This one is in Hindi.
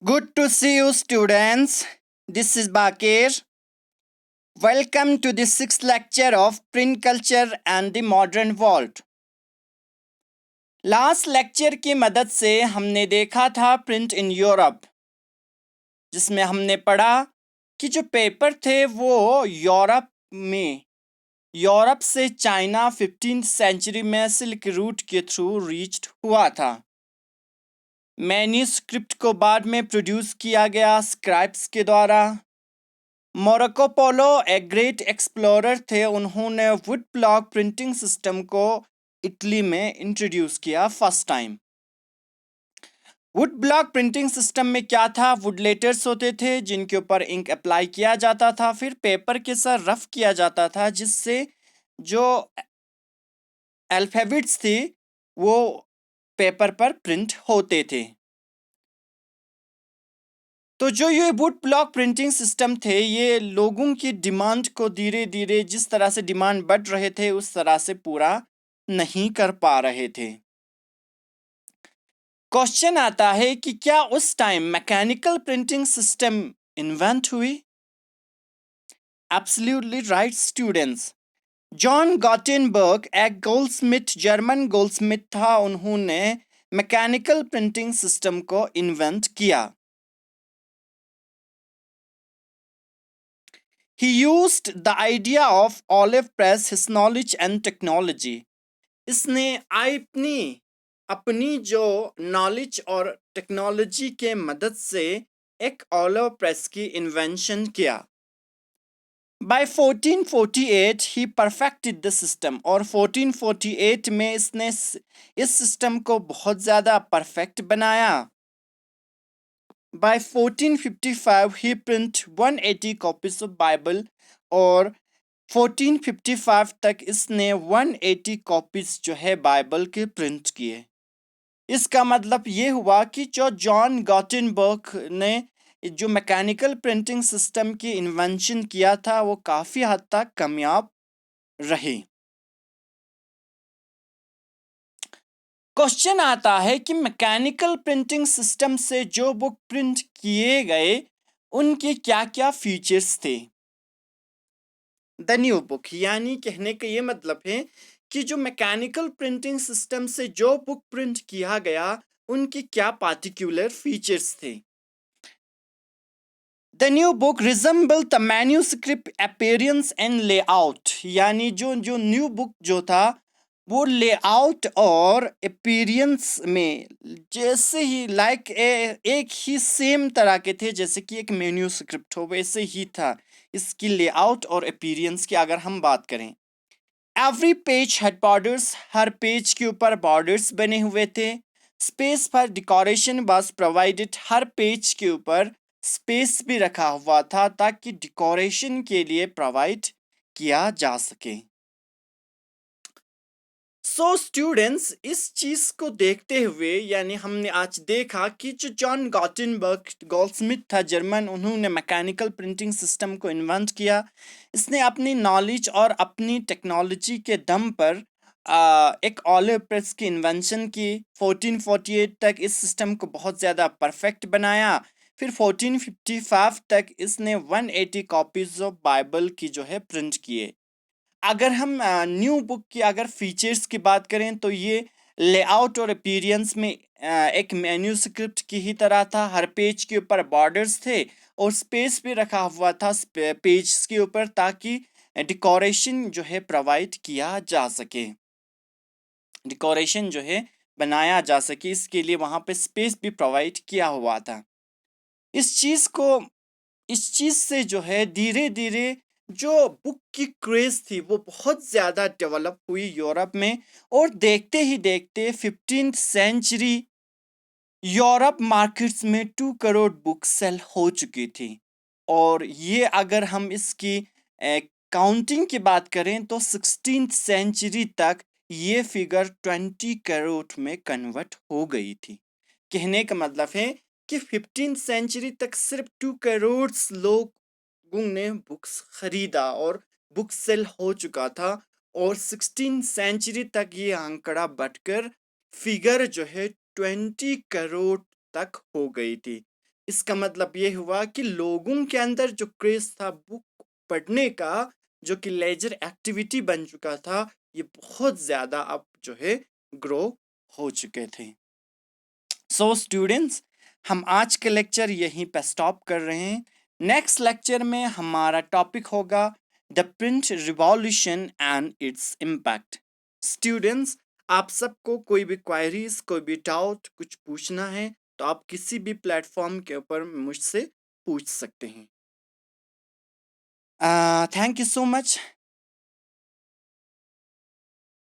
Good to see you, students. This is Bakir. Welcome to the sixth lecture of Print Culture and the Modern World. Last lecture की मदद से हमने देखा था प्रिंट इन यूरोप, जिसमें हमने पढ़ा कि जो पेपर थे वो यूरोप से चाइना 15th सेंचुरी में सिल्क रूट के थ्रू रीच्ड हुआ था। मैन्यूस्क्रिप्ट को बाद में प्रोड्यूस किया गया स्क्राइब्स के द्वारा। मार्को पोलो एक ग्रेट एक्सप्लोरर थे। उन्होंने वुड ब्लॉक प्रिंटिंग सिस्टम को इटली में इंट्रोड्यूस किया first time. Would block printing system में क्या था? वुड लेटर्स होते थे जिनके ऊपर इंक अप्लाई किया जाता था, फिर पेपर के साथ रफ किया जाता था, जिससे जो अल्फाबेट्स थी वो पेपर पर प्रिंट होते थे। तो जो ये वुड ब्लॉक प्रिंटिंग सिस्टम थे, ये लोगों की डिमांड को धीरे धीरे, जिस तरह से डिमांड बढ़ रहे थे उस तरह से पूरा नहीं कर पा रहे थे। क्वेश्चन आता है कि क्या उस time mechanical printing system invent हुई? Absolutely right students. John Gutenberg एक गोल्डस्मिथ, जर्मन गोल्डस्मिथ था। उन्होंने मैकेनिकल प्रिंटिंग सिस्टम को इन्वेंट किया। He used the idea of olive press, his knowledge and technology. इसने अपनी जो नॉलेज और टेक्नोलॉजी के मदद से एक ऑलिव प्रेस की इन्वेंशन किया। By 1448 he perfected the system, और 1448 में इसने इस सिस्टम को बहुत ज़्यादा परफेक्ट बनाया। By 1455 he print 180 copies of Bible, और 1455 तक इसने 180 कॉपीज जो है बाइबल के प्रिंट किए। इसका मतलब ये हुआ कि जो जॉन गॉटेनबर्ग ने जो मैकेनिकल प्रिंटिंग सिस्टम की इन्वेंशन किया था वो काफ़ी हद तक कामयाब रही। क्वेश्चन आता है कि मैकेनिकल प्रिंटिंग सिस्टम से जो बुक प्रिंट किए गए उनके क्या क्या फीचर्स थे। द न्यू बुक, यानी कहने का ये मतलब है कि जो मैकेनिकल प्रिंटिंग सिस्टम से जो बुक प्रिंट किया गया उनके क्या पार्टिकुलर फीचर्स थे। The new book resemble the manuscript appearance and layout, यानी जो जो न्यू बुक जो था वो लेआउट और अपीयरेंस में जैसे ही एक ही सेम तरह के थे, जैसे कि एक मैन्यूस्क्रिप्ट हो वैसे ही था इसकी लेआउट और अपीयरेंस की। अगर हम बात करें, every page had borders, her page के ऊपर बॉर्डर्स बने हुए थे। Space for decoration was provided, her page के ऊपर स्पेस भी रखा हुआ था ताकि डेकोरेशन के लिए प्रोवाइड किया जा सके। सो स्टूडेंट्स, इस चीज को देखते हुए, यानी हमने आज देखा कि जो जॉन गॉटेनबर्ग गोल्डस्मिथ था जर्मन, उन्होंने मैकेनिकल प्रिंटिंग सिस्टम को इन्वेंट किया। इसने अपनी नॉलेज और अपनी टेक्नोलॉजी के दम पर एक ऑलिव प्रेस की इन्वेंशन की। 1448 तक इस सिस्टम को बहुत ज़्यादा परफेक्ट बनाया। फिर 1455 तक इसने 180 कॉपीज ऑफ बाइबल की जो है प्रिंट किए। अगर हम न्यू बुक की अगर फीचर्स की बात करें तो ये लेआउट और अपीयरेंस में एक मैन्यूस्क्रिप्ट की ही तरह था। हर पेज के ऊपर बॉर्डर्स थे और स्पेस भी रखा हुआ था पेज के ऊपर ताकि डेकोरेशन जो है प्रोवाइड किया जा सके, डेकोरेशन जो है बनाया जा सके, इसके लिए वहाँ पे स्पेस भी प्रोवाइड किया हुआ था। इस चीज़ से जो है धीरे धीरे जो बुक की क्रेज थी वो बहुत ज़्यादा डेवलप हुई यूरोप में, और देखते ही देखते 15th सेंचुरी यूरोप मार्केट्स में 2 करोड़ बुक सेल हो चुकी थी। और ये अगर हम इसकी काउंटिंग की बात करें तो 16th सेंचुरी तक ये फिगर 20 करोड़ में कन्वर्ट हो गई थी। कहने का मतलब है कि 15th सेंचुरी तक सिर्फ 2 करोड़ लोगों ने बुक्स खरीदा और बुक सेल हो चुका था, और 16th सेंचुरी तक ये आंकड़ा बढ़कर फिगर जो है 20 करोड़ तक हो गई थी। इसका मतलब ये हुआ कि लोगों के अंदर जो क्रेज था बुक पढ़ने का, जो कि लेजर एक्टिविटी बन चुका था, ये बहुत ज़्यादा अब जो है ग्रो हो चुके थे। सो स्टूडेंट्स, हम आज के लेक्चर यहीं पे स्टॉप कर रहे हैं। नेक्स्ट लेक्चर में हमारा टॉपिक होगा the print revolution and its impact. Students, आप सबको कोई भी क्वायरीज, कोई भी डाउट, कुछ पूछना है तो आप किसी भी प्लेटफॉर्म के ऊपर मुझसे पूछ सकते हैं। Thank you so much.